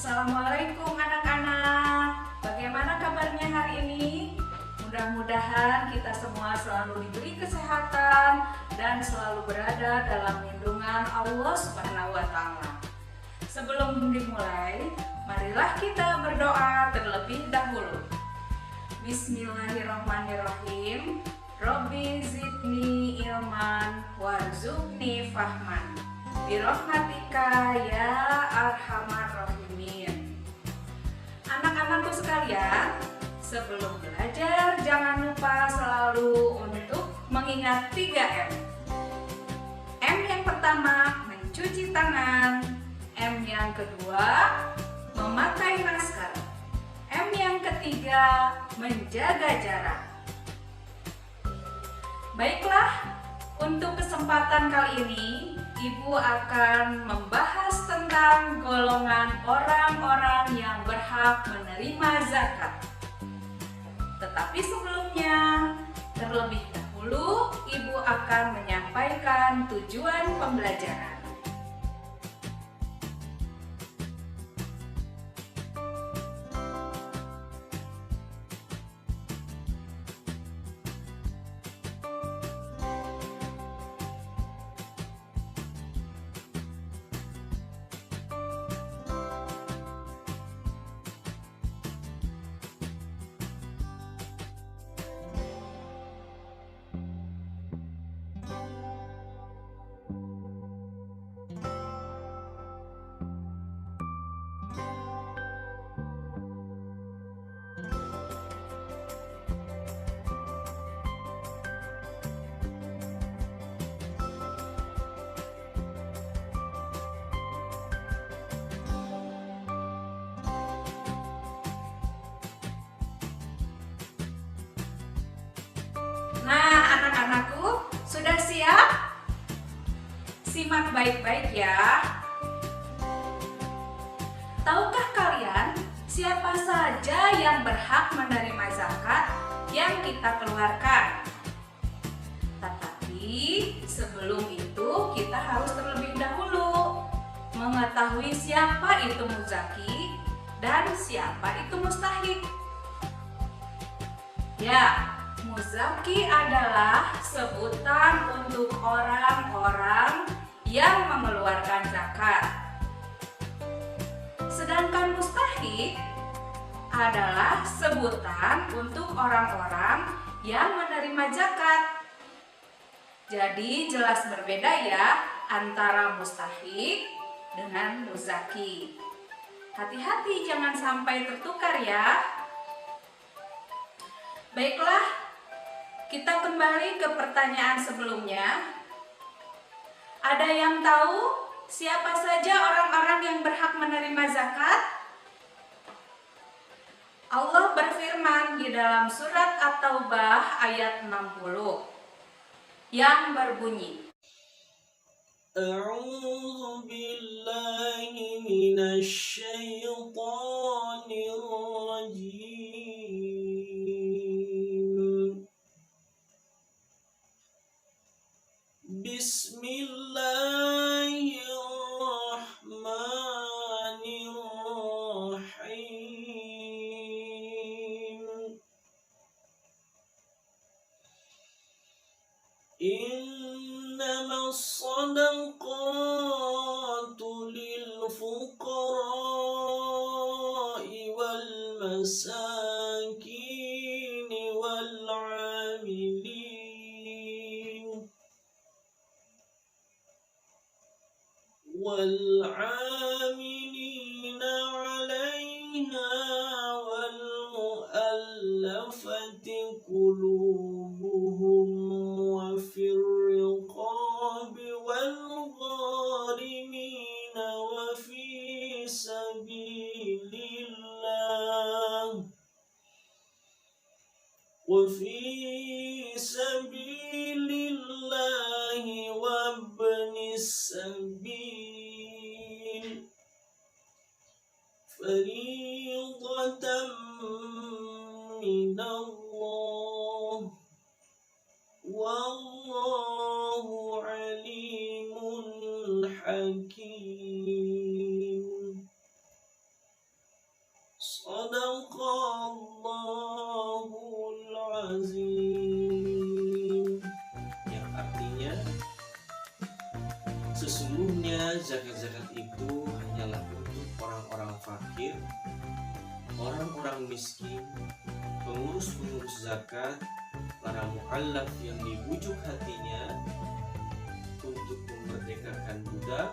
Assalamualaikum anak-anak. Bagaimana kabarnya hari ini? Mudah-mudahan kita semua selalu diberi kesehatan dan selalu berada dalam lindungan Allah Subhanahu wa Ta'ala. Sebelum dimulai, marilah kita berdoa terlebih dahulu. Bismillahirrahmanirrahim. Robbi zidni ilman warzuqni fahman. Birahmatika ya arhamar rahimin. Anak-anakku sekalian, sebelum belajar jangan lupa selalu untuk mengingat 3M. M yang pertama, mencuci tangan. M yang kedua, memakai masker. M yang ketiga, menjaga jarak. Baiklah, untuk kesempatan kali ini Ibu akan membahas tentang golongan orang-orang yang berhak menerima zakat. Tetapi sebelumnya, terlebih dahulu Ibu akan menyampaikan tujuan pembelajaran. Nah, anak-anakku, sudah siap? Simak baik-baik ya. Tahukah kalian siapa saja yang berhak menerima zakat yang kita keluarkan? Tetapi sebelum itu kita harus terlebih dahulu mengetahui siapa itu muzaki dan siapa itu mustahik. Ya, muzaki adalah sebutan untuk orang-orang yang mengeluarkan zakat. Sedangkan mustahik adalah sebutan untuk orang-orang yang menerima zakat. Jadi jelas berbeda ya antara mustahik dengan muzaki. Hati-hati jangan sampai tertukar ya. Baiklah, kita kembali ke pertanyaan sebelumnya. Ada yang tahu siapa saja orang-orang yang berhak menerima zakat? Allah berfirman di dalam surat At-Taubah ayat 60 yang berbunyi, A'udzu billahi minasy syaithanir rajim. Bismillahirrahmanirrahim. Innamas shadaqatu lil fuqara'i wal masakin wal 'amilin 'alayha wal mu'allafati qulubuhum wa fir riqabi wal gharimin wa fi sabilillah wa ibnis sabil fariidatan minallah wallahu alimun hakim. fakir, orang-orang miskin, pengurus-pengurus zakat, para mu'allaf yang dibujuk hatinya untuk memerdekakan budak,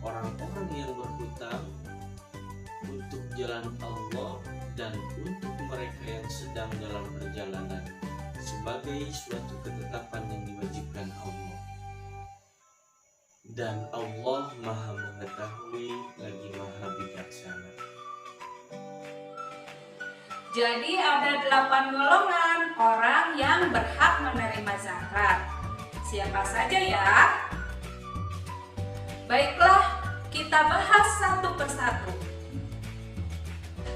orang-orang yang berhutang untuk jalan Allah, dan untuk mereka yang sedang dalam perjalanan sebagai suatu ketetapan yang diwajibkan Allah. Dan Allah Maha Mengetahui lagi Maha Bijaksana. Jadi ada 8 golongan orang yang berhak menerima zakat. Siapa saja ya? Baiklah, kita bahas satu persatu.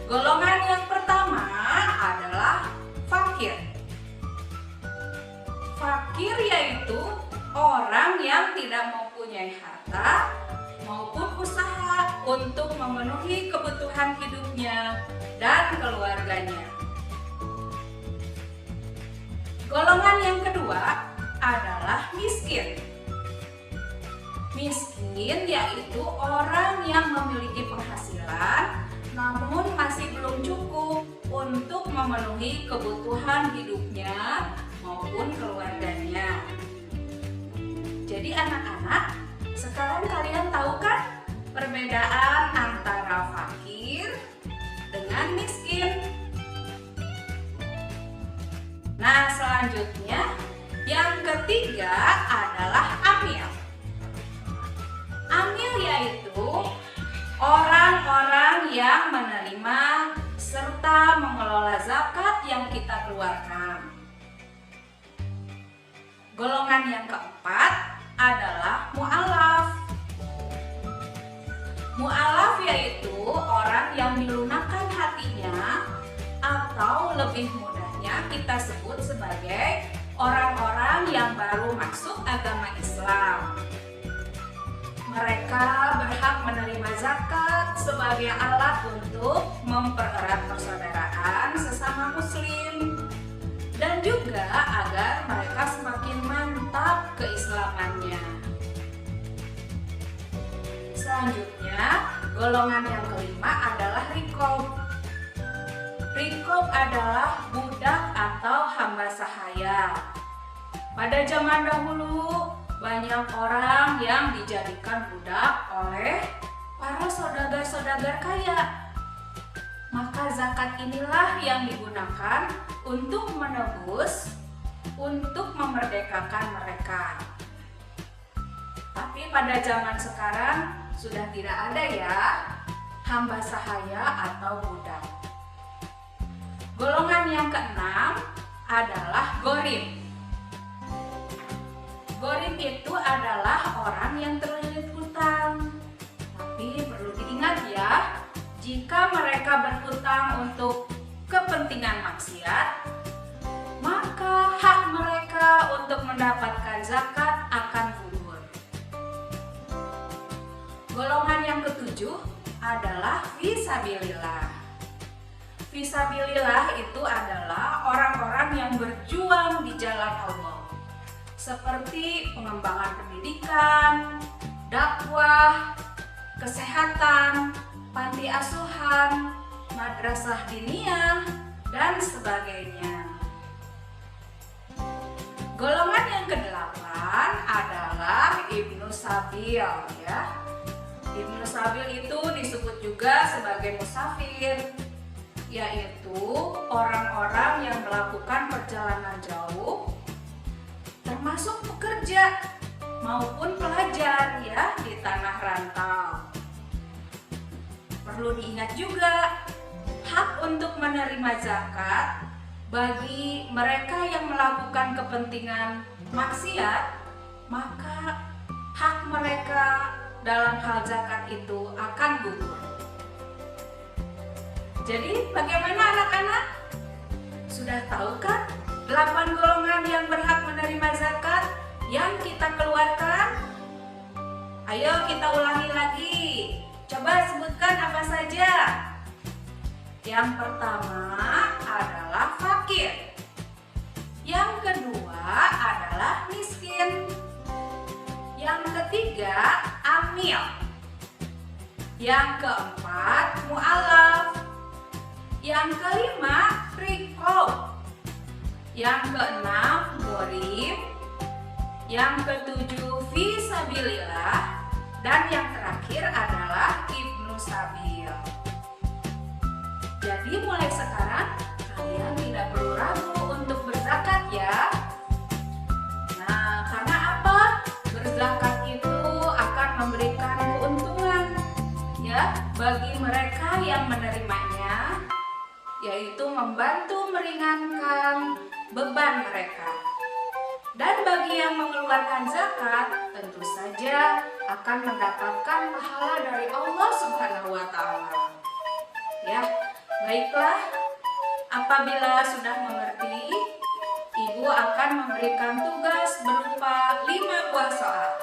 Golongan yang pertama adalah fakir. Fakir yaitu orang yang tidak mempunyai harta maupun usaha untuk memenuhi kebutuhan hidupnya dan keluarganya. Golongan yang kedua adalah miskin. Miskin yaitu orang yang memiliki penghasilan namun masih belum cukup untuk memenuhi kebutuhan hidupnya maupun keluarganya. Jadi anak-anak, sekarang kalian tahu kan perbedaan antara fakir dengan miskin? Nah, selanjutnya yang ketiga adalah amil. Amil yaitu orang-orang yang menerima serta mengelola zakat yang kita keluarkan. Golongan yang keempat adalah mu'alaf. Mu'alaf yaitu orang yang dilunakkan hatinya, atau lebih mudahnya kita sebut sebagai orang-orang yang baru masuk agama Islam. Mereka berhak menerima zakat sebagai alat untuk mempererat persaudaraan sesama muslim dan juga agar mereka semakin mantap keislamannya. Selanjutnya, golongan yang kelima adalah riqab. Riqab adalah budak atau hamba sahaya. Pada zaman dahulu, banyak orang yang dijadikan budak oleh para saudagar-saudagar kaya. Maka zakat inilah yang digunakan untuk menebus, untuk memerdekakan mereka. Tapi pada zaman sekarang sudah tidak ada ya hamba sahaya atau budak. Golongan yang keenam adalah gharib. Gharib itu adalah orang yang terlilit hutang. Tapi perlu diingat ya, jika mereka berhutang untuk kepentingan maksiat, maka hak mereka untuk mendapatkan zakat akan gugur. Golongan yang ketujuh adalah fisabilillah. Fisabilillah itu adalah orang-orang yang berjuang di jalan Allah, seperti pengembangan pendidikan, dakwah, kesehatan, panti asuhan, madrasah diniyah, dan sebagainya. Golongan yang kedelapan adalah Ibnu Sabil ya. Ibnu Sabil itu disebut juga sebagai musafir, yaitu orang-orang yang melakukan perjalanan jauh, termasuk pekerja maupun pelajar ya di tanah rantau. Perlu diingat juga, hak untuk menerima zakat bagi mereka yang melakukan kepentingan maksiat, maka hak mereka dalam hal zakat itu akan gugur. Jadi bagaimana anak-anak? Sudah tahu kan 8 golongan yang berhak menerima zakat yang kita keluarkan? Ayo kita ulangi lagi. Coba sebutkan apa saja. Yang pertama adalah fakir. Yang kedua adalah miskin. Yang ketiga amil. Yang keempat Yang keenam gharib. Yang ketujuh fisabilillah. Dan yang terakhir adalah ibnu sabil. Jadi mulai sekarang kalian tidak perlu ragu untuk berzakat ya. Nah, karena apa? Berzakat itu akan memberikan keuntungan ya bagi mereka yang menerimanya, yaitu membantu meringankan beban mereka. Dan bagi yang mengeluarkan zakat, tentu saja akan mendapatkan pahala dari Allah Subhanahu wa Ta'ala. Ya, baiklah, apabila sudah mengerti, Ibu akan memberikan tugas berupa 5 buah soal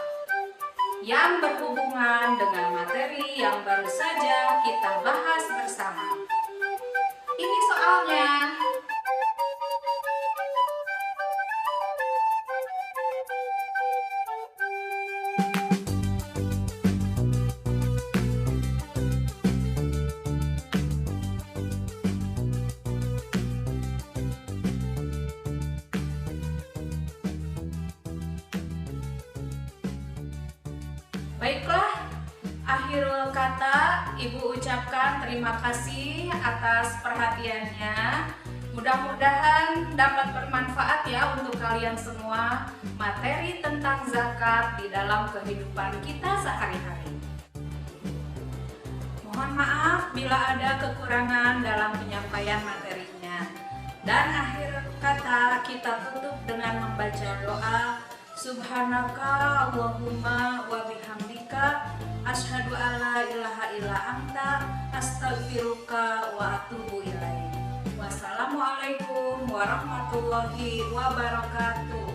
yang berhubungan dengan materi yang baru saja kita bahas bersama. Ini soalnya. Baiklah, akhirul kata Ibu ucapkan terima kasih atas perhatiannya. Mudah-mudahan dapat bermanfaat ya untuk kalian semua materi tentang zakat di dalam kehidupan kita sehari-hari. Mohon maaf bila ada kekurangan dalam penyampaian materinya. Dan akhir kata kita tutup dengan membaca doa. Subhanaka Allahumma wa bihamdika asyhadu alla ilaha illa anta astaghfiruka wa atubu ilaik. Wassalamualaikum warahmatullahi wabarakatuh.